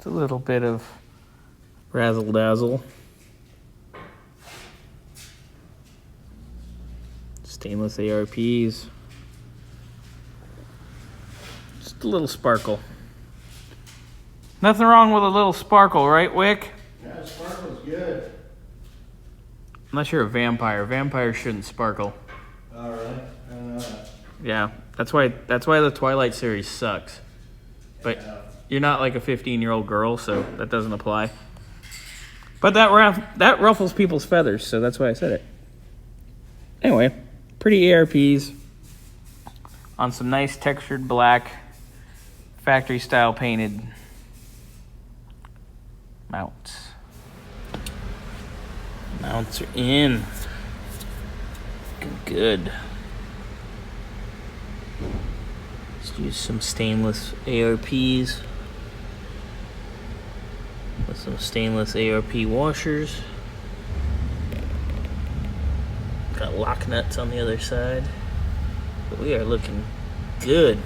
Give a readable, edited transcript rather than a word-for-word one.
Just a little bit of razzle dazzle. Stainless ARPs. Just a little sparkle. Nothing wrong with a little sparkle, right, Wick? Yeah, sparkle's good. Unless you're a vampire. Vampires shouldn't sparkle. All right, I don't know that. Yeah, that's why the Twilight series sucks. But you're not like a 15-year-old girl, so that doesn't apply. But that ruffles people's feathers, so that's why I said it. Anyway, pretty ARPs on some nice textured black, factory style painted mounts. Mounts are in. Looking good. Let's use some stainless ARPs with some stainless ARP washers. Got lock nuts on the other side. But we are looking good.